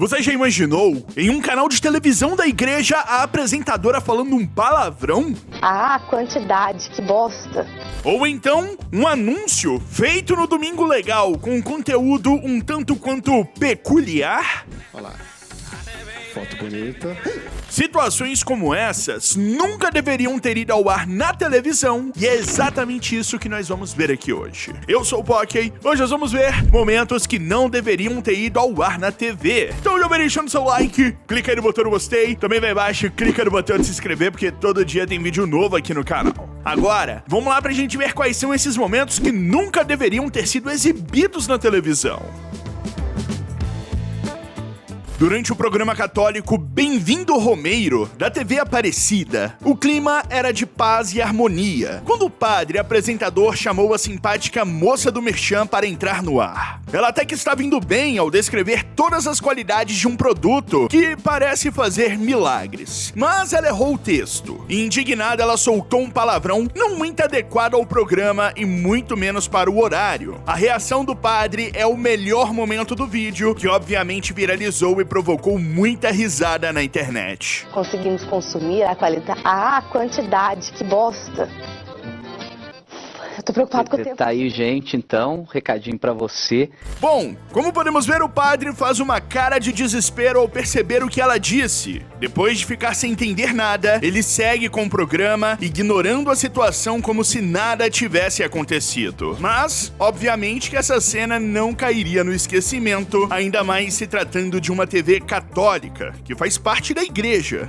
Você já imaginou, em um canal de televisão da igreja, a apresentadora falando um palavrão? Ah, quantidade, que bosta. Ou então, um anúncio feito no Domingo Legal, com conteúdo um tanto quanto peculiar? Olha lá. Foto bonita. Situações como essas nunca deveriam ter ido ao ar na televisão, e é exatamente isso que nós vamos ver aqui hoje. Eu sou o Poké, hoje nós vamos ver momentos que não deveriam ter ido ao ar na TV. Então já vai deixando seu like, clica aí no botão do gostei, também vai embaixo, clica no botão de se inscrever, porque todo dia tem vídeo novo aqui no canal. Agora, vamos lá pra gente ver quais são esses momentos que nunca deveriam ter sido exibidos na televisão. Durante o programa católico Bem-vindo Romeiro, da TV Aparecida, o clima era de paz e harmonia, quando o padre apresentador chamou a simpática moça do merchan para entrar no ar. Ela até que estava indo bem ao descrever todas as qualidades de um produto que parece fazer milagres. Mas ela errou o texto, e indignada ela soltou um palavrão não muito adequado ao programa e muito menos para o horário. A reação do padre é o melhor momento do vídeo, que obviamente viralizou e provocou muita risada na internet. Conseguimos consumir a qualidade. Ah, a quantidade, que bosta. Eu tô preocupado com o tempo. Tá aí, gente, então, recadinho pra você. Bom, como podemos ver, o padre faz uma cara de desespero ao perceber o que ela disse. Depois de ficar sem entender nada, ele segue com o programa, ignorando a situação como se nada tivesse acontecido. Mas, obviamente que essa cena não cairia no esquecimento, ainda mais se tratando de uma TV católica, que faz parte da igreja.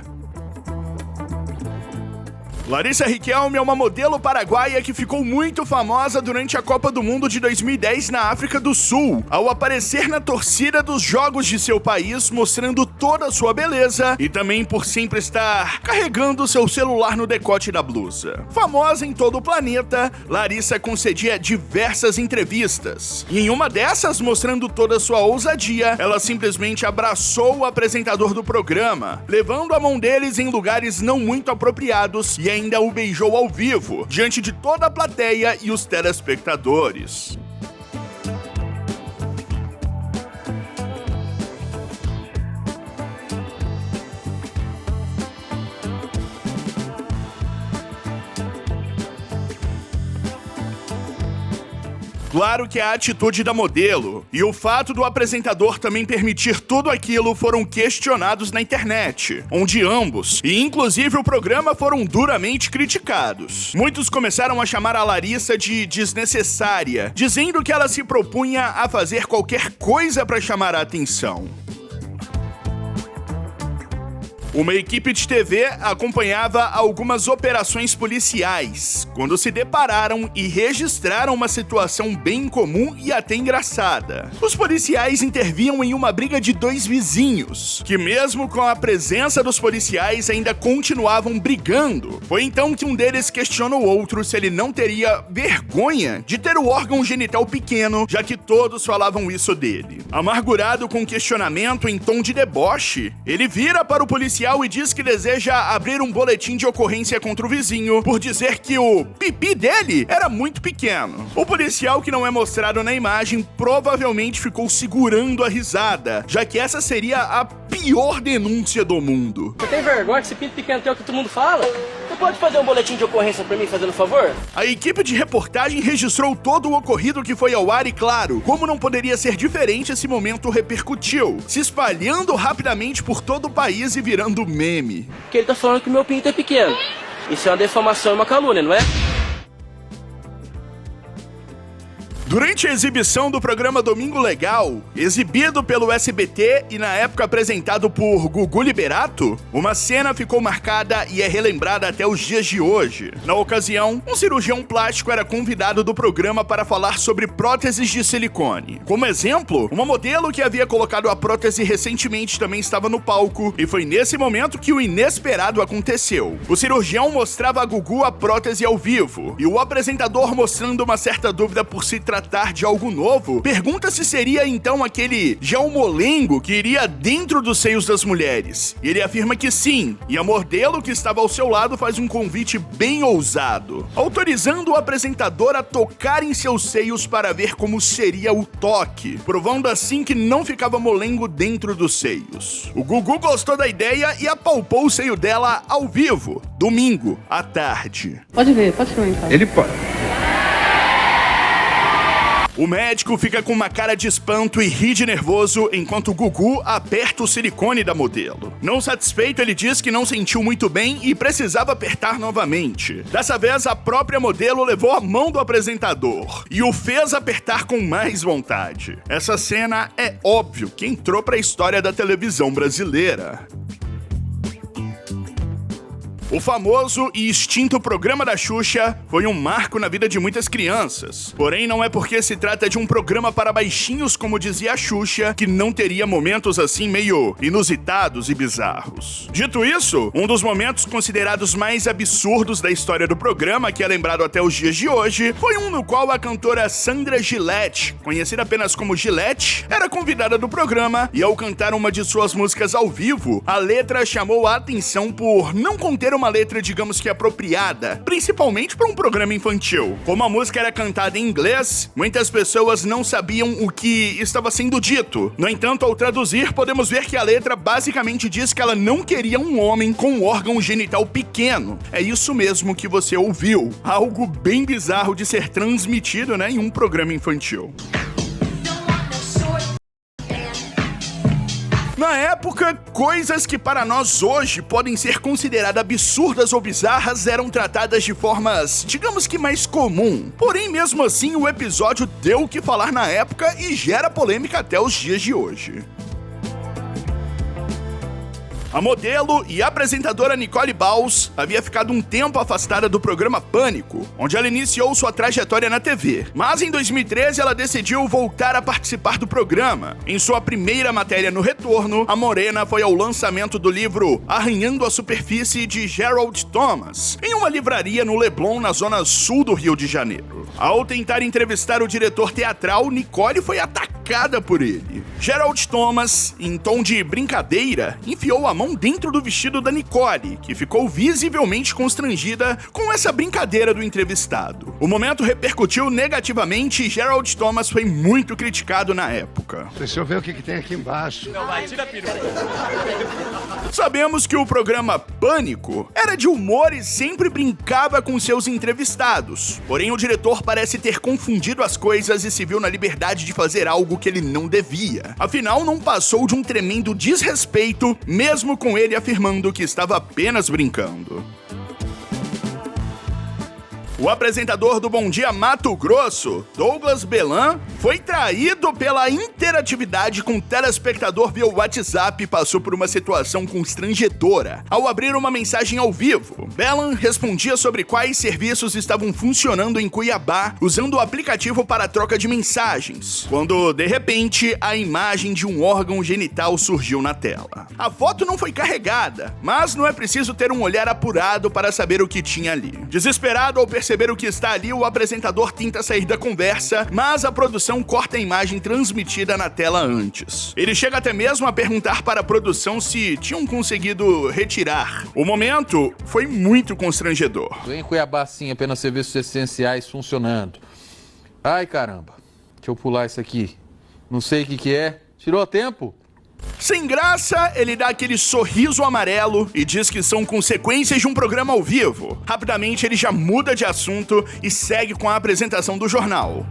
Larissa Riquelme é uma modelo paraguaia que ficou muito famosa durante a Copa do Mundo de 2010 na África do Sul, ao aparecer na torcida dos jogos de seu país, mostrando toda a sua beleza e também por sempre estar carregando seu celular no decote da blusa. Famosa em todo o planeta, Larissa concedia diversas entrevistas. E em uma dessas, mostrando toda a sua ousadia, ela simplesmente abraçou o apresentador do programa, levando a mão deles em lugares não muito apropriados e ainda o beijou ao vivo, diante de toda a plateia e os telespectadores. Claro que a atitude da modelo e o fato do apresentador também permitir tudo aquilo foram questionados na internet, onde ambos, e inclusive o programa, foram duramente criticados. Muitos começaram a chamar a Larissa de desnecessária, dizendo que ela se propunha a fazer qualquer coisa para chamar a atenção. Uma equipe de TV acompanhava algumas operações policiais, quando se depararam e registraram uma situação bem comum e até engraçada. Os policiais intervinham em uma briga de dois vizinhos, que mesmo com a presença dos policiais ainda continuavam brigando. Foi então que um deles questiona o outro se ele não teria vergonha de ter o órgão genital pequeno, já que todos falavam isso dele. Amargurado com o questionamento em tom de deboche, ele vira para o policial e diz que deseja abrir um boletim de ocorrência contra o vizinho por dizer que o pipi dele era muito pequeno. O policial, que não é mostrado na imagem, provavelmente ficou segurando a risada, já que essa seria a pior denúncia do mundo. Você tem vergonha que esse pinto pequeno tem o que todo mundo fala? Você pode fazer um boletim de ocorrência pra mim, fazendo um favor? A equipe de reportagem registrou todo o ocorrido que foi ao ar e, claro, como não poderia ser diferente, esse momento repercutiu, se espalhando rapidamente por todo o país e virando meme. Porque ele tá falando que o meu pinto é pequeno. Isso é uma defamação e uma calúnia, não é? Durante a exibição do programa Domingo Legal, exibido pelo SBT e na época apresentado por Gugu Liberato, uma cena ficou marcada e é relembrada até os dias de hoje. Na ocasião, um cirurgião plástico era convidado do programa para falar sobre próteses de silicone. Como exemplo, uma modelo que havia colocado a prótese recentemente também estava no palco, e foi nesse momento que o inesperado aconteceu. O cirurgião mostrava a Gugu a prótese ao vivo, e o apresentador mostrando uma certa dúvida por se tratar tarde algo novo, pergunta se seria então aquele geomolengo que iria dentro dos seios das mulheres. Ele afirma que sim, e a modelo que estava ao seu lado faz um convite bem ousado, autorizando o apresentador a tocar em seus seios para ver como seria o toque, provando assim que não ficava molengo dentro dos seios. O Gugu gostou da ideia e apalpou o seio dela ao vivo, domingo, à tarde. Pode ver, pode experimentar. Ele pode. O médico fica com uma cara de espanto e ri de nervoso enquanto o Gugu aperta o silicone da modelo. Não satisfeito, ele diz que não sentiu muito bem e precisava apertar novamente. Dessa vez, a própria modelo levou a mão do apresentador e o fez apertar com mais vontade. Essa cena é óbvio que entrou para a história da televisão brasileira. O famoso e extinto programa da Xuxa foi um marco na vida de muitas crianças. Porém, não é porque se trata de um programa para baixinhos, como dizia a Xuxa, que não teria momentos assim meio inusitados e bizarros. Dito isso, um dos momentos considerados mais absurdos da história do programa, que é lembrado até os dias de hoje, foi um no qual a cantora Sandra Gillette, conhecida apenas como Gillette, era convidada do programa e ao cantar uma de suas músicas ao vivo, a letra chamou a atenção por não conter uma letra, digamos que apropriada, principalmente para um programa infantil. Como a música era cantada em inglês, muitas pessoas não sabiam o que estava sendo dito. No entanto, ao traduzir, podemos ver que a letra basicamente diz que ela não queria um homem com um órgão genital pequeno. É isso mesmo que você ouviu. Algo bem bizarro de ser transmitido, em um programa infantil. Na época, coisas que para nós hoje podem ser consideradas absurdas ou bizarras eram tratadas de formas, digamos que mais comum. Porém, mesmo assim, o episódio deu o que falar na época e gera polêmica até os dias de hoje. A modelo e apresentadora Nicole Baus havia ficado um tempo afastada do programa Pânico, onde ela iniciou sua trajetória na TV. Mas em 2013 ela decidiu voltar a participar do programa. Em sua primeira matéria no retorno, a morena foi ao lançamento do livro Arranhando a Superfície de Gerald Thomas, em uma livraria no Leblon, na zona sul do Rio de Janeiro. Ao tentar entrevistar o diretor teatral, Nicole foi atacada por ele. Gerald Thomas, em tom de brincadeira, enfiou a mão dentro do vestido da Nicole, que ficou visivelmente constrangida com essa brincadeira do entrevistado. O momento repercutiu negativamente e Gerald Thomas foi muito criticado na época. Deixa eu ver o que tem aqui embaixo. Não vai, tira a peruca. Sabemos que o programa Pânico era de humor e sempre brincava com seus entrevistados. Porém, o diretor parece ter confundido as coisas e se viu na liberdade de fazer algo que ele não devia. Afinal, não passou de um tremendo desrespeito, mesmo com ele afirmando que estava apenas brincando. O apresentador do Bom Dia Mato Grosso, Douglas Belan, foi traído pela interatividade com o telespectador via WhatsApp e passou por uma situação constrangedora ao abrir uma mensagem ao vivo. Belan respondia sobre quais serviços estavam funcionando em Cuiabá usando o aplicativo para a troca de mensagens, quando, de repente, a imagem de um órgão genital surgiu na tela. A foto não foi carregada, mas não é preciso ter um olhar apurado para saber o que tinha ali. Desesperado ao perceber o que está ali, o apresentador tenta sair da conversa, mas a produção corta a imagem transmitida na tela antes. Ele chega até mesmo a perguntar para a produção se tinham conseguido retirar. O momento foi muito constrangedor. Em Cuiabá, sim, apenas serviços essenciais funcionando. Ai, caramba. Deixa eu pular isso aqui. Não sei o que é. Tirou tempo? Sem graça, ele dá aquele sorriso amarelo e diz que são consequências de um programa ao vivo. Rapidamente, ele já muda de assunto e segue com a apresentação do jornal.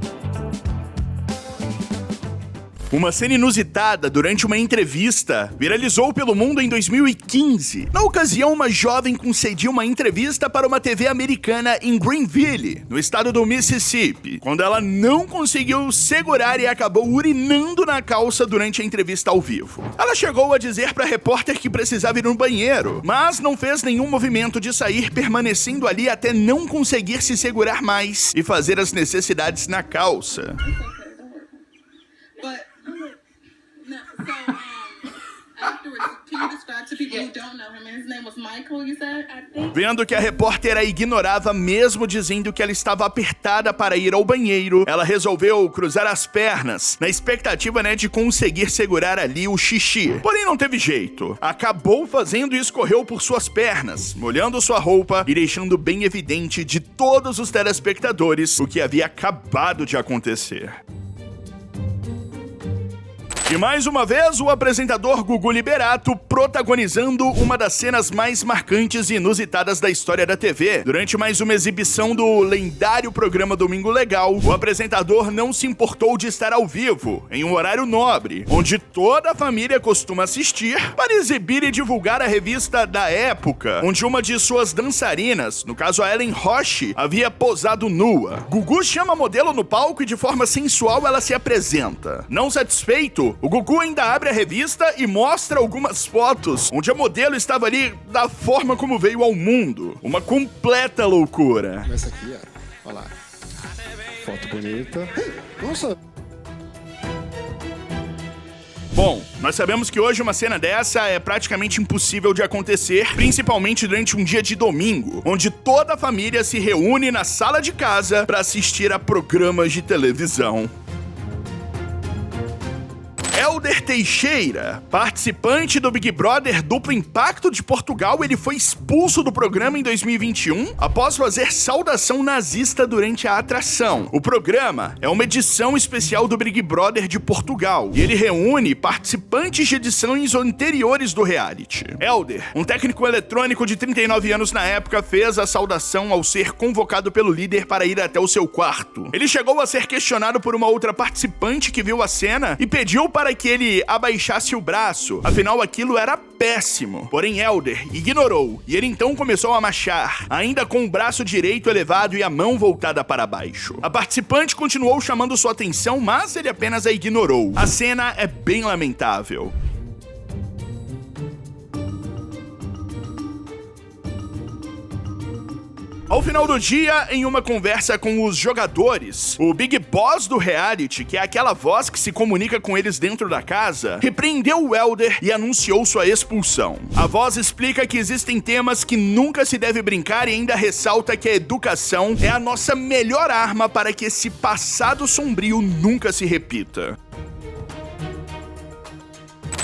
Uma cena inusitada durante uma entrevista viralizou pelo mundo em 2015. Na ocasião, uma jovem concedia uma entrevista para uma TV americana em Greenville, no estado do Mississippi, quando ela não conseguiu segurar e acabou urinando na calça durante a entrevista ao vivo. Ela chegou a dizer para a repórter que precisava ir no banheiro, mas não fez nenhum movimento de sair, permanecendo ali até não conseguir se segurar mais e fazer as necessidades na calça. Can you describe to people Vendo que a repórter a ignorava mesmo dizendo que ela estava apertada para ir ao banheiro, ela resolveu cruzar as pernas, na expectativa, de conseguir segurar ali o xixi. Porém não teve jeito. Acabou fazendo e escorreu por suas pernas, molhando sua roupa e deixando bem evidente de todos os telespectadores o que havia acabado de acontecer. E mais uma vez, o apresentador Gugu Liberato protagonizando uma das cenas mais marcantes e inusitadas da história da TV. Durante mais uma exibição do lendário programa Domingo Legal, o apresentador não se importou de estar ao vivo, em um horário nobre, onde toda a família costuma assistir, para exibir e divulgar a revista da época, onde uma de suas dançarinas, no caso a Ellen Roche, havia posado nua. Gugu chama a modelo no palco e de forma sensual ela se apresenta. Não satisfeito, o Gugu ainda abre a revista e mostra algumas fotos onde a modelo estava ali da forma como veio ao mundo. Uma completa loucura. Essa aqui, ó. Olha lá. Foto bonita. Nossa. Bom, nós sabemos que hoje uma cena dessa é praticamente impossível de acontecer, principalmente durante um dia de domingo, onde toda a família se reúne na sala de casa para assistir a programas de televisão. Helder Teixeira, participante do Big Brother Duplo Impacto de Portugal, ele foi expulso do programa em 2021 após fazer saudação nazista durante a atração. O programa é uma edição especial do Big Brother de Portugal e ele reúne participantes de edições anteriores do reality. Helder, um técnico eletrônico de 39 anos na época, fez a saudação ao ser convocado pelo líder para ir até o seu quarto. Ele chegou a ser questionado por uma outra participante que viu a cena e pediu para que ele abaixasse o braço, afinal aquilo era péssimo. Porém Helder ignorou e ele então começou a marchar, ainda com o braço direito elevado e a mão voltada para baixo. A participante continuou chamando sua atenção, mas ele apenas a ignorou. A cena é bem lamentável. Ao final do dia, em uma conversa com os jogadores, o Big Boss do reality, que é aquela voz que se comunica com eles dentro da casa, repreendeu o Helder e anunciou sua expulsão. A voz explica que existem temas que nunca se deve brincar e ainda ressalta que a educação é a nossa melhor arma para que esse passado sombrio nunca se repita.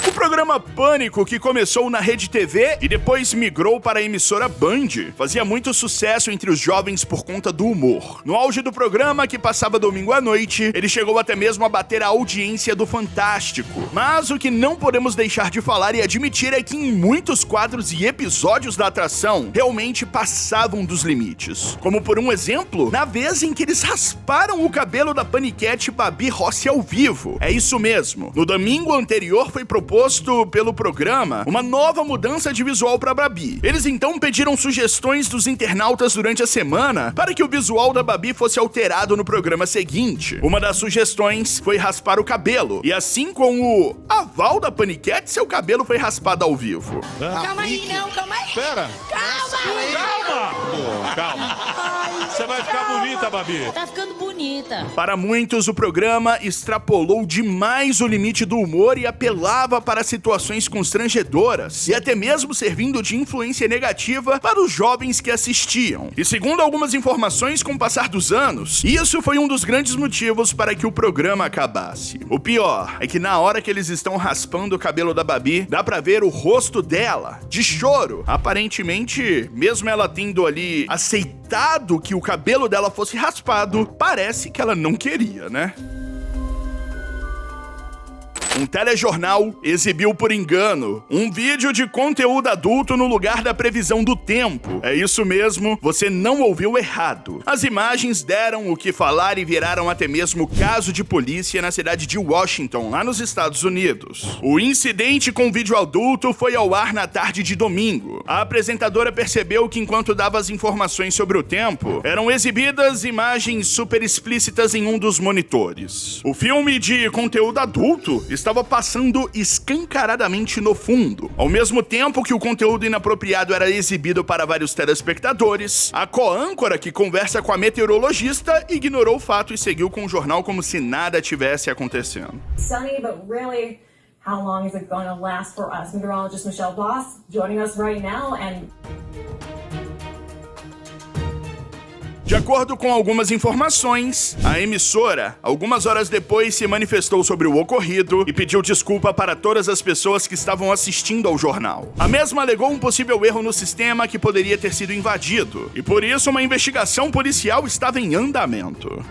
O programa Pânico, que começou na Rede TV e depois migrou para a emissora Band, fazia muito sucesso entre os jovens por conta do humor. No auge do programa, que passava domingo à noite, ele chegou até mesmo a bater a audiência do Fantástico. Mas o que não podemos deixar de falar e admitir é que em muitos quadros e episódios da atração, realmente passavam dos limites. Como por um exemplo, na vez em que eles rasparam o cabelo da paniquete Babi Rossi ao vivo. É isso mesmo. No domingo anterior foi proposto pelo programa uma nova mudança de visual para Babi. Eles então pediram sugestões dos internautas durante a semana para que o visual da Babi fosse alterado no programa seguinte. Uma das sugestões foi raspar o cabelo, e assim com o aval da paniquete, seu cabelo foi raspado ao vivo. Calma aí, não, calma aí. Pera. Calma. Você vai ficar bonita, Babi. Tá ficando bonita. Para muitos, o programa extrapolou demais o limite do humor e apelava para situações constrangedoras e até mesmo servindo de influência negativa para os jovens que assistiam. E segundo algumas informações, com o passar dos anos, isso foi um dos grandes motivos para que o programa acabasse. O pior é que na hora que eles estão raspando o cabelo da Babi, dá pra ver o rosto dela, de choro. Aparentemente, mesmo ela tendo ali aceitado que o cabelo dela fosse raspado, parece que ela não queria, né? Um telejornal exibiu por engano um vídeo de conteúdo adulto no lugar da previsão do tempo. É isso mesmo, você não ouviu errado. As imagens deram o que falar e viraram até mesmo caso de polícia na cidade de Washington, lá nos Estados Unidos. O incidente com o vídeo adulto foi ao ar na tarde de domingo. A apresentadora percebeu que enquanto dava as informações sobre o tempo, eram exibidas imagens super explícitas em um dos monitores. O filme de conteúdo adulto estava passando escancaradamente no fundo. Ao mesmo tempo que o conteúdo inapropriado era exibido para vários telespectadores, a co-âncora, que conversa com a meteorologista, ignorou o fato e seguiu com o jornal como se nada tivesse acontecendo. Sunny, but really How long is it going to last for us? Meteorologist Michelle Voss joining us right now. De acordo com algumas informações, a emissora, algumas horas depois, se manifestou sobre o ocorrido e pediu desculpa para todas as pessoas que estavam assistindo ao jornal. A mesma alegou um possível erro no sistema que poderia ter sido invadido, e por isso uma investigação policial estava em andamento.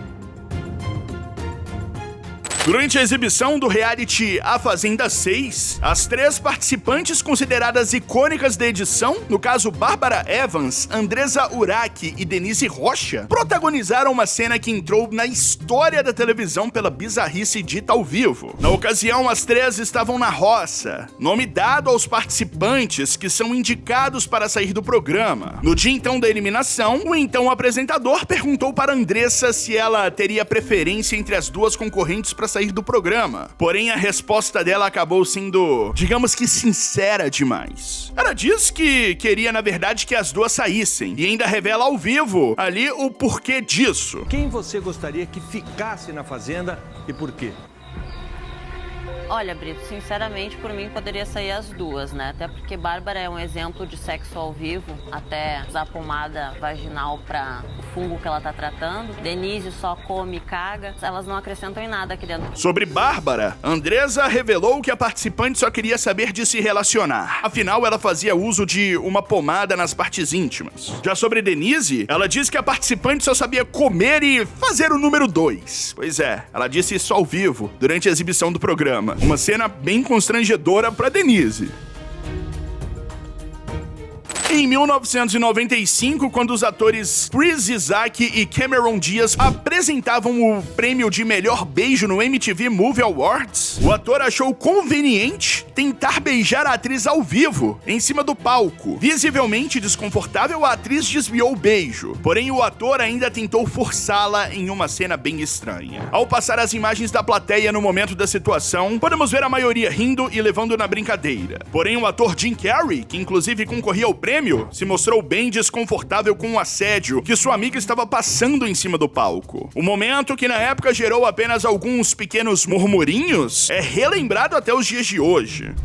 Durante a exibição do reality A Fazenda 6, as 3 participantes consideradas icônicas da edição, no caso Bárbara Evans, Andressa Urach e Denise Rocha, protagonizaram uma cena que entrou na história da televisão pela bizarrice dita ao vivo. Na ocasião, as 3 estavam na roça, nome dado aos participantes que são indicados para sair do programa. No dia então da eliminação, o então apresentador perguntou para Andressa se ela teria preferência entre as 2 concorrentes para sair do programa. Porém, a resposta dela acabou sendo, digamos que sincera demais. Ela diz que queria, na verdade, que as 2 saíssem, e ainda revela ao vivo ali o porquê disso. Quem você gostaria que ficasse na Fazenda e por quê? Olha, Brito, sinceramente, por mim poderia sair as 2, né? Até porque Bárbara é um exemplo de sexo ao vivo, até usar pomada vaginal para o fungo que ela tá tratando. Denise só come e caga, elas não acrescentam em nada aqui dentro. Sobre Bárbara, Andressa revelou que a participante só queria saber de se relacionar. Afinal, ela fazia uso de uma pomada nas partes íntimas. Já sobre Denise, ela disse que a participante só sabia comer e fazer o número 2. Pois é, ela disse isso ao vivo, durante a exibição do programa. Uma cena bem constrangedora para Denise. Em 1995, quando os atores Chris Isaac e Cameron Diaz apresentavam o prêmio de melhor beijo no MTV Movie Awards, o ator achou conveniente tentar beijar a atriz ao vivo, em cima do palco. Visivelmente desconfortável, a atriz desviou o beijo, porém o ator ainda tentou forçá-la em uma cena bem estranha. Ao passar as imagens da plateia no momento da situação, podemos ver a maioria rindo e levando na brincadeira. Porém, o ator Jim Carrey, que inclusive concorria ao prêmio, se mostrou bem desconfortável com o assédio que sua amiga estava passando em cima do palco. O momento, que na época gerou apenas alguns pequenos murmurinhos, é relembrado até os dias de hoje.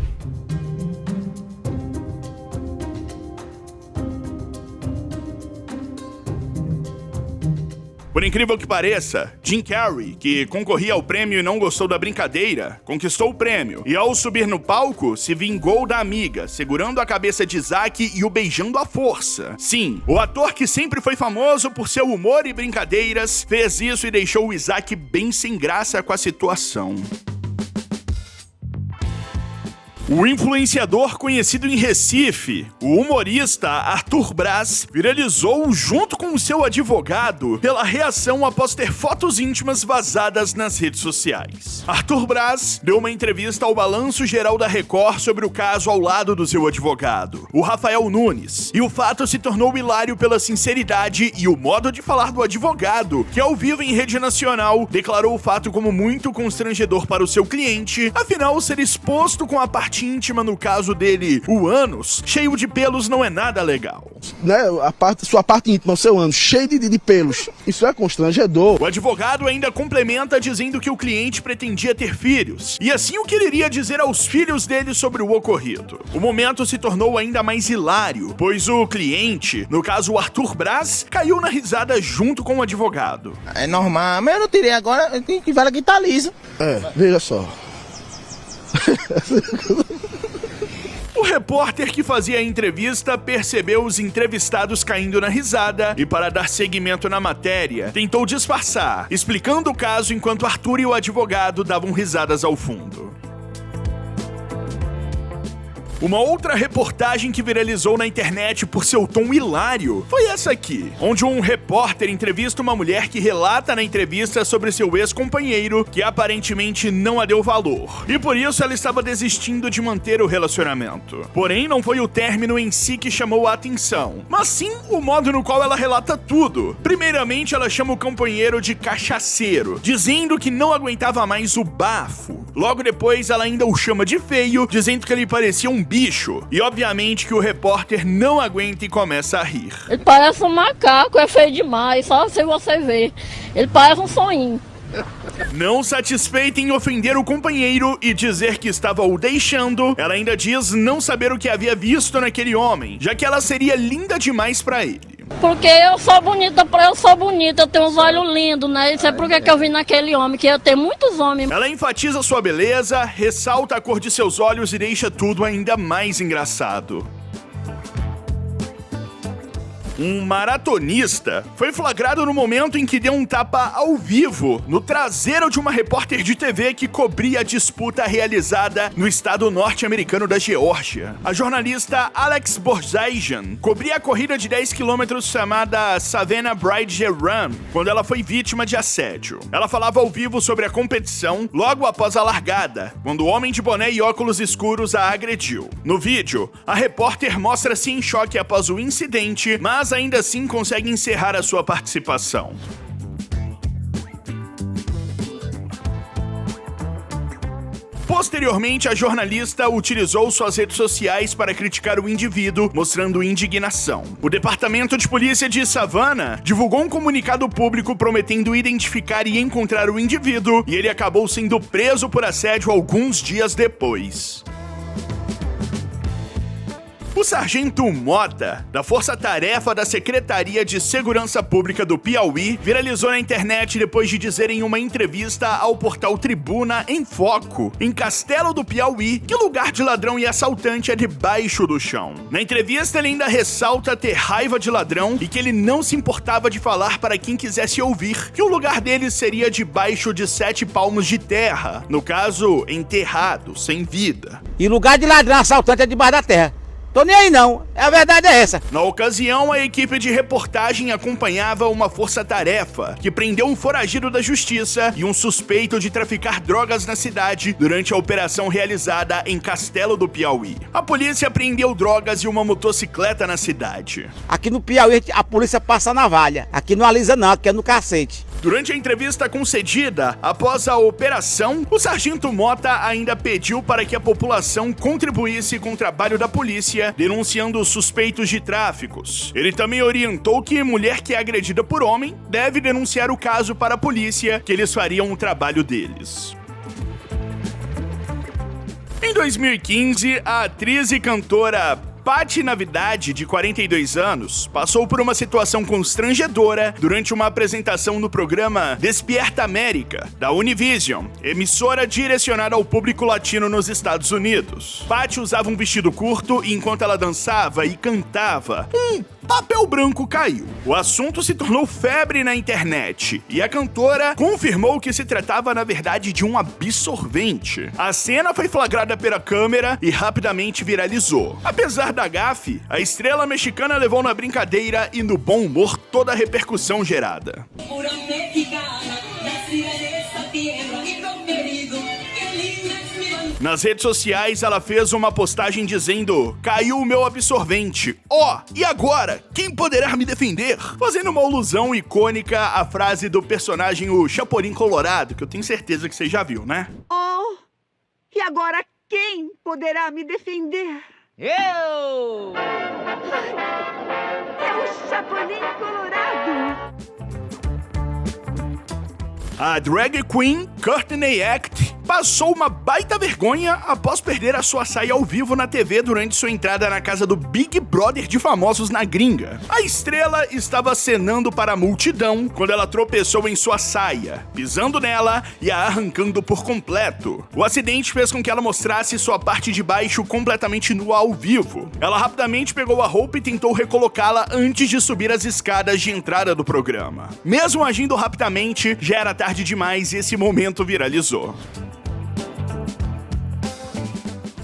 Por incrível que pareça, Jim Carrey, que concorria ao prêmio e não gostou da brincadeira, conquistou o prêmio. E ao subir no palco, se vingou da amiga, segurando a cabeça de Isaac e o beijando à força. Sim, o ator que sempre foi famoso por seu humor e brincadeiras, fez isso e deixou o Isaac bem sem graça com a situação. O influenciador conhecido em Recife, o humorista Arthur Braz, viralizou junto com o seu advogado pela reação após ter fotos íntimas vazadas nas redes sociais. Arthur Braz deu uma entrevista ao Balanço Geral da Record sobre o caso ao lado do seu advogado, o Rafael Nunes, e o fato se tornou hilário pela sinceridade e o modo de falar do advogado, que ao vivo em rede nacional declarou o fato como muito constrangedor para o seu cliente, afinal ser exposto com a parte íntima, no caso dele, o ânus, cheio de pelos não é nada legal. Né, sua parte íntima, o seu ânus, cheio de pelos, isso é constrangedor. O advogado ainda complementa dizendo que o cliente pretendia ter filhos, e assim o que ele iria dizer aos filhos dele sobre o ocorrido. O momento se tornou ainda mais hilário, pois o cliente, no caso o Arthur Braz, caiu na risada junto com o advogado. É normal, mas eu não tirei agora, tem que ver que tá liso. Veja só. O repórter que fazia a entrevista percebeu os entrevistados caindo na risada e, para dar seguimento na matéria, tentou disfarçar, explicando o caso enquanto Arthur e o advogado davam risadas ao fundo. Uma outra reportagem que viralizou na internet por seu tom hilário foi essa aqui, onde um repórter entrevista uma mulher que relata na entrevista sobre seu ex-companheiro que aparentemente não a deu valor, e por isso ela estava desistindo de manter o relacionamento. Porém, não foi o término em si que chamou a atenção, mas sim o modo no qual ela relata tudo. Primeiramente, ela chama o companheiro de cachaceiro, dizendo que não aguentava mais o bafo. Logo depois, ela ainda o chama de feio, dizendo que ele parecia um bicho. E obviamente que o repórter não aguenta e começa a rir. Ele parece um macaco, é feio demais, só se você ver. Ele parece um sonhinho. Não satisfeita em ofender o companheiro e dizer que estava o deixando, ela ainda diz não saber o que havia visto naquele homem, já que ela seria linda demais pra ele. Porque eu sou bonita, eu tenho uns olhos lindos, né? Isso é porque que eu vi naquele homem, que eu tenho muitos homens. Ela enfatiza sua beleza, ressalta a cor de seus olhos e deixa tudo ainda mais engraçado. Um maratonista foi flagrado no momento em que deu um tapa ao vivo no traseiro de uma repórter de TV que cobria a disputa realizada no estado norte-americano da Geórgia. A jornalista Alex Borzaian cobria a corrida de 10 km chamada Savannah Bridge Run, quando ela foi vítima de assédio. Ela falava ao vivo sobre a competição logo após a largada, quando o homem de boné e óculos escuros a agrediu. No vídeo, a repórter mostra-se em choque após o incidente, mas ainda assim consegue encerrar a sua participação. Posteriormente, a jornalista utilizou suas redes sociais para criticar o indivíduo, mostrando indignação. O Departamento de Polícia de Savannah divulgou um comunicado público prometendo identificar e encontrar o indivíduo, e ele acabou sendo preso por assédio alguns dias depois. O sargento Mota, da Força Tarefa da Secretaria de Segurança Pública do Piauí, viralizou na internet depois de dizer em uma entrevista ao portal Tribuna em Foco, em Castelo do Piauí, que o lugar de ladrão e assaltante é debaixo do chão. Na entrevista, ele ainda ressalta ter raiva de ladrão e que ele não se importava de falar para quem quisesse ouvir que o lugar dele seria debaixo de 7 palmos de terra, no caso, enterrado, sem vida. E lugar de ladrão assaltante é debaixo da terra. Tô nem aí não, a verdade é essa. Na ocasião, a equipe de reportagem acompanhava uma força-tarefa que prendeu um foragido da justiça e um suspeito de traficar drogas na cidade durante a operação realizada em Castelo do Piauí. A polícia apreendeu drogas e uma motocicleta na cidade. Aqui no Piauí a polícia passa a navalha, aqui não alisa não, aqui é no cacete. Durante a entrevista concedida após a operação, o sargento Mota ainda pediu para que a população contribuísse com o trabalho da polícia, denunciando suspeitos de tráficos. Ele também orientou que mulher que é agredida por homem deve denunciar o caso para a polícia, que eles fariam o trabalho deles. Em 2015, a atriz e cantora Patti Navidade, de 42 anos, passou por uma situação constrangedora durante uma apresentação no programa Despierta América, da Univision, emissora direcionada ao público latino nos Estados Unidos. Patti usava um vestido curto e enquanto ela dançava e cantava, papel branco caiu. O assunto se tornou febre na internet e a cantora confirmou que se tratava, na verdade, de um absorvente. A cena foi flagrada pela câmera e rapidamente viralizou. Apesar da gafe, a estrela mexicana levou na brincadeira e no bom humor toda a repercussão gerada. Nas redes sociais, ela fez uma postagem dizendo: caiu o meu absorvente. E agora? Quem poderá me defender? Fazendo uma alusão icônica à frase do personagem o Chapolin Colorado, que eu tenho certeza que você já viu, né? E agora quem poderá me defender? Eu! É o Chapolin Colorado! A drag queen Courtney Act passou uma baita vergonha após perder a sua saia ao vivo na TV durante sua entrada na casa do Big Brother de famosos na gringa. A estrela estava acenando para a multidão quando ela tropeçou em sua saia, pisando nela e a arrancando por completo. O acidente fez com que ela mostrasse sua parte de baixo completamente nua ao vivo. Ela rapidamente pegou a roupa e tentou recolocá-la antes de subir as escadas de entrada do programa. Mesmo agindo rapidamente, já era tarde demais e esse momento viralizou.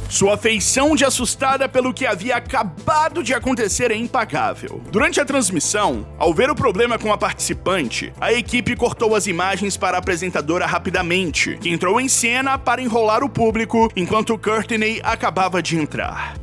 Sua feição de assustada pelo que havia acabado de acontecer é impagável. Durante a transmissão, ao ver o problema com a participante, a equipe cortou as imagens para a apresentadora rapidamente, que entrou em cena para enrolar o público enquanto Courtney acabava de entrar.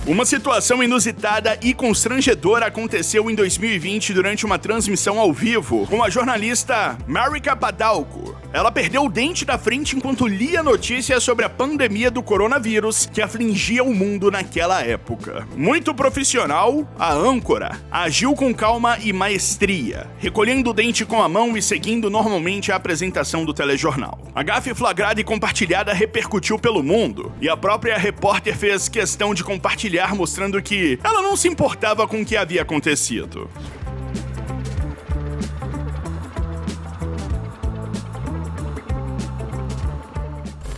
Uma situação inusitada e constrangedora aconteceu em 2020 durante uma transmissão ao vivo com a jornalista Marika Padalko. Ela perdeu o dente da frente enquanto lia notícias sobre a pandemia do coronavírus que afligia o mundo naquela época. Muito profissional, a âncora agiu com calma e maestria, recolhendo o dente com a mão e seguindo normalmente a apresentação do telejornal. A gafe flagrada e compartilhada repercutiu pelo mundo, e a própria repórter fez questão de compartilhar, mostrando que ela não se importava com o que havia acontecido.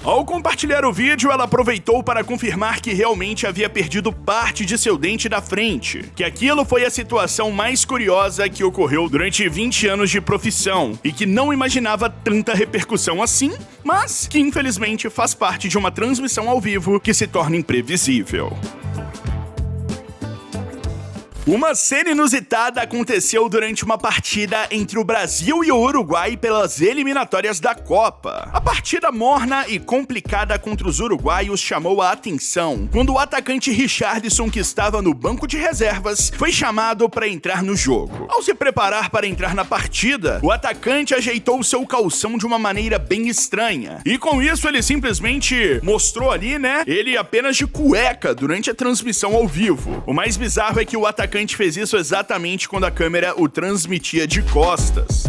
Ao compartilhar o vídeo, ela aproveitou para confirmar que realmente havia perdido parte de seu dente da frente, que aquilo foi a situação mais curiosa que ocorreu durante 20 anos de profissão e que não imaginava tanta repercussão assim, mas que infelizmente faz parte de uma transmissão ao vivo que se torna imprevisível. Uma cena inusitada aconteceu durante uma partida entre o Brasil e o Uruguai pelas eliminatórias da Copa. A partida morna e complicada contra os uruguaios chamou a atenção quando o atacante Richarlison, que estava no banco de reservas, foi chamado para entrar no jogo. Ao se preparar para entrar na partida, o atacante ajeitou seu calção de uma maneira bem estranha. E com isso ele simplesmente mostrou ali, ele apenas de cueca durante a transmissão ao vivo. O mais bizarro é que o atacante fez isso exatamente quando a câmera o transmitia de costas.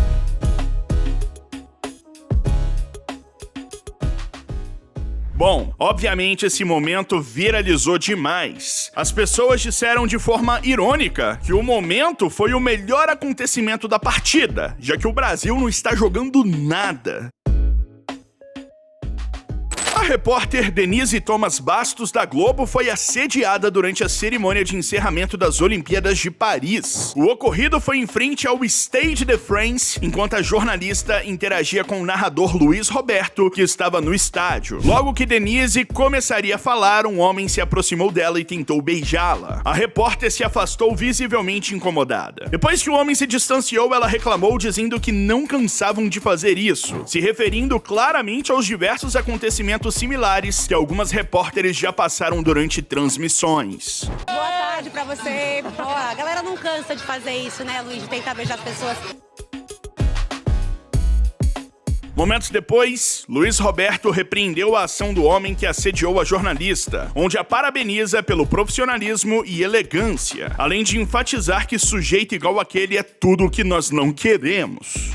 Bom, obviamente esse momento viralizou demais. As pessoas disseram de forma irônica que o momento foi o melhor acontecimento da partida, já que o Brasil não está jogando nada. A repórter Denise Thomas Bastos, da Globo, foi assediada durante a cerimônia de encerramento das Olimpíadas de Paris. O ocorrido foi em frente ao Stade de France, enquanto a jornalista interagia com o narrador Luiz Roberto, que estava no estádio. Logo que Denise começaria a falar, um homem se aproximou dela e tentou beijá-la. A repórter se afastou visivelmente incomodada. Depois que o homem se distanciou, ela reclamou, dizendo que não cansavam de fazer isso, se referindo claramente aos diversos acontecimentos similares que algumas repórteres já passaram durante transmissões. Boa tarde pra você. Pô, a galera não cansa de fazer isso, né, Luiz? De tentar beijar as pessoas. Momentos depois, Luiz Roberto repreendeu a ação do homem que assediou a jornalista, onde a parabeniza pelo profissionalismo e elegância, além de enfatizar que sujeito igual aquele é tudo o que nós não queremos.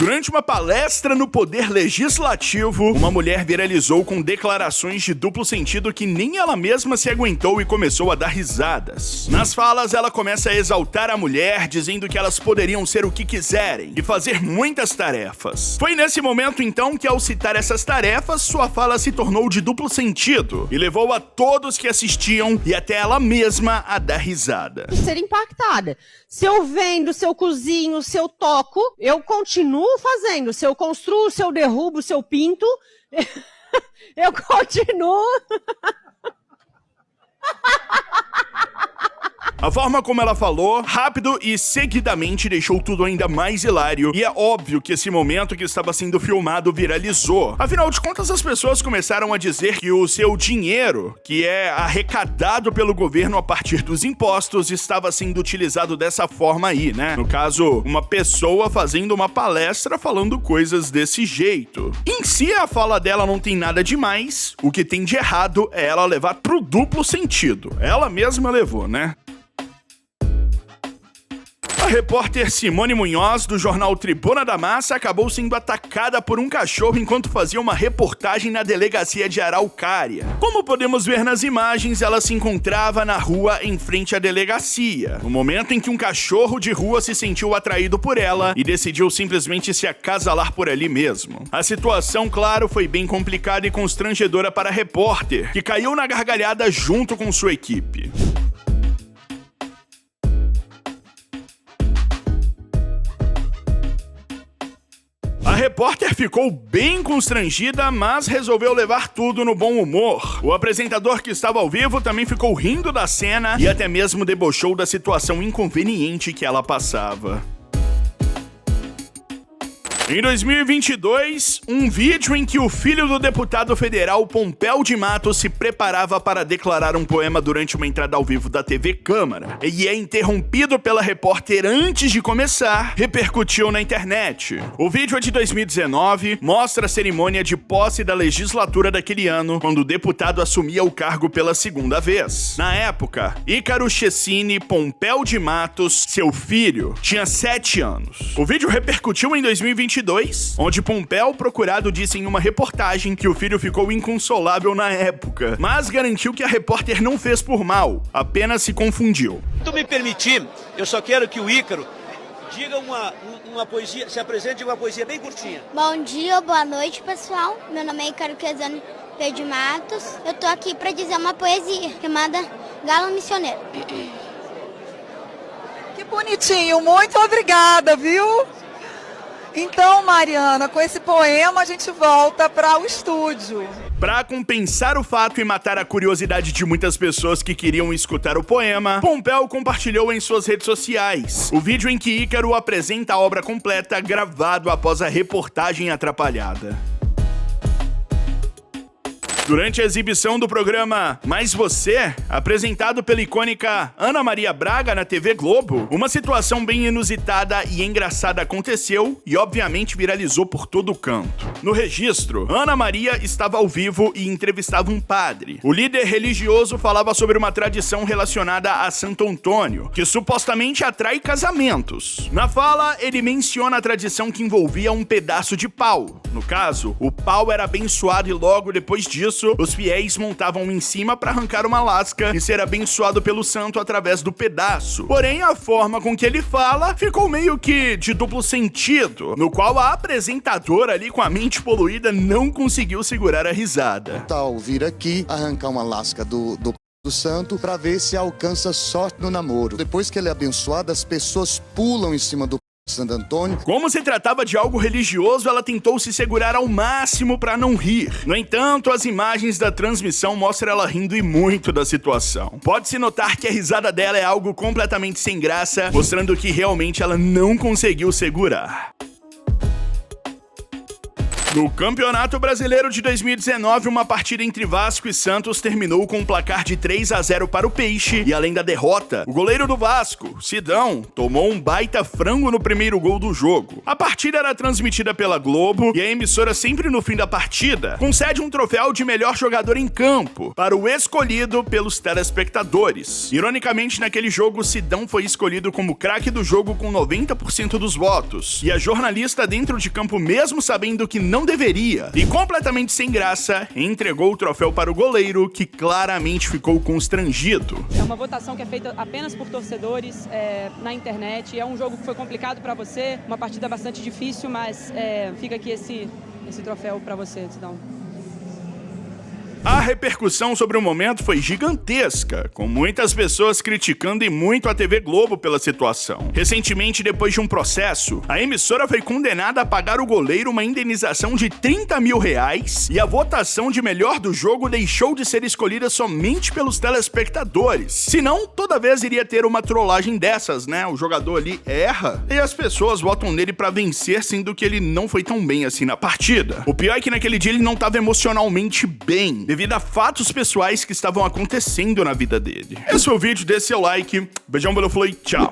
Durante uma palestra no Poder Legislativo, uma mulher viralizou com declarações de duplo sentido que nem ela mesma se aguentou e começou a dar risadas. Nas falas, ela começa a exaltar a mulher, dizendo que elas poderiam ser o que quiserem e fazer muitas tarefas. Foi nesse momento, então, que ao citar essas tarefas, sua fala se tornou de duplo sentido e levou a todos que assistiam e até ela mesma a dar risada. Ser impactada. Se eu vendo, se eu cozinho, se eu toco, eu continuo fazendo. Se eu construo, se eu derrubo, se eu pinto, eu continuo. A forma como ela falou, rápido e seguidamente, deixou tudo ainda mais hilário, e é óbvio que esse momento que estava sendo filmado viralizou. Afinal de contas, as pessoas começaram a dizer que o seu dinheiro, que é arrecadado pelo governo a partir dos impostos, estava sendo utilizado dessa forma aí, No caso, uma pessoa fazendo uma palestra falando coisas desse jeito. Em si, a fala dela não tem nada demais, o que tem de errado é ela levar pro duplo sentido. Ela mesma levou, A repórter Simone Munhoz, do jornal Tribuna da Massa, acabou sendo atacada por um cachorro enquanto fazia uma reportagem na delegacia de Araucária. Como podemos ver nas imagens, ela se encontrava na rua em frente à delegacia, no momento em que um cachorro de rua se sentiu atraído por ela e decidiu simplesmente se acasalar por ali mesmo. A situação, claro, foi bem complicada e constrangedora para a repórter, que caiu na gargalhada junto com sua equipe. A repórter ficou bem constrangida, mas resolveu levar tudo no bom humor. O apresentador que estava ao vivo também ficou rindo da cena e até mesmo debochou da situação inconveniente que ela passava. Em 2022, um vídeo em que o filho do deputado federal Pompeu de Matos se preparava para declarar um poema durante uma entrada ao vivo da TV Câmara e é interrompido pela repórter antes de começar, repercutiu na internet. O vídeo é de 2019, mostra a cerimônia de posse da legislatura daquele ano, quando o deputado assumia o cargo pela segunda vez. Na época, Ícaro Chessini Pompeu de Matos, seu filho, tinha 7 anos. O vídeo repercutiu em 2022, onde Pompeu, procurado, disse em uma reportagem que o filho ficou inconsolável na época, mas garantiu que a repórter não fez por mal, apenas se confundiu. Se tu me permitir, eu só quero que o Ícaro diga uma poesia, se apresente uma poesia bem curtinha. Bom dia, boa noite, pessoal. Meu nome é Ícaro Chessini Pompeu de Matos. Eu tô aqui para dizer uma poesia chamada Galo Missioneiro. Que bonitinho, muito obrigada, viu? Então, Mariana, com esse poema a gente volta para o estúdio. Para compensar o fato e matar a curiosidade de muitas pessoas que queriam escutar o poema, Pompeu compartilhou em suas redes sociais o vídeo em que Ícaro apresenta a obra completa, gravado após a reportagem atrapalhada. Durante a exibição do programa Mais Você, apresentado pela icônica Ana Maria Braga na TV Globo, uma situação bem inusitada e engraçada aconteceu e obviamente viralizou por todo o canto. No registro, Ana Maria estava ao vivo e entrevistava um padre. O líder religioso falava sobre uma tradição relacionada a Santo Antônio, que supostamente atrai casamentos. Na fala, ele menciona a tradição que envolvia um pedaço de pau. No caso, o pau era abençoado e logo depois disso, os fiéis montavam em cima para arrancar uma lasca e ser abençoado pelo santo através do pedaço. Porém, a forma com que ele fala ficou meio que de duplo sentido, no qual a apresentadora ali com a mente poluída não conseguiu segurar a risada. Tal vir aqui, arrancar uma lasca do santo para ver se alcança sorte no namoro. Depois que ele é abençoado, as pessoas pulam em cima do Santo Antônio. Como se tratava de algo religioso, ela tentou se segurar ao máximo para não rir. No entanto, as imagens da transmissão mostram ela rindo e muito da situação. Pode-se notar que a risada dela é algo completamente sem graça, mostrando que realmente ela não conseguiu segurar. No Campeonato Brasileiro de 2019, uma partida entre Vasco e Santos terminou com um placar de 3-0 para o Peixe e além da derrota, o goleiro do Vasco, Sidão, tomou um baita frango no primeiro gol do jogo. A partida era transmitida pela Globo e a emissora sempre no fim da partida concede um troféu de melhor jogador em campo para o escolhido pelos telespectadores. Ironicamente, naquele jogo, Sidão foi escolhido como craque do jogo com 90% dos votos e a jornalista dentro de campo, mesmo sabendo que não deveria, e completamente sem graça, entregou o troféu para o goleiro, que claramente ficou constrangido. É uma votação que é feita apenas por torcedores na internet. É um jogo que foi complicado para você, uma partida bastante difícil, mas fica aqui esse troféu para você, Sidão. A repercussão sobre o momento foi gigantesca, com muitas pessoas criticando e muito a TV Globo pela situação. Recentemente, depois de um processo, a emissora foi condenada a pagar o goleiro uma indenização de R$30 mil e a votação de melhor do jogo deixou de ser escolhida somente pelos telespectadores. Senão, toda vez iria ter uma trollagem dessas, né? O jogador ali erra e as pessoas votam nele pra vencer, sendo que ele não foi tão bem assim na partida. O pior é que naquele dia ele não estava emocionalmente bem, devido a fatos pessoais que estavam acontecendo na vida dele. Esse foi o vídeo, dê seu like, beijão, valeu, falou e tchau!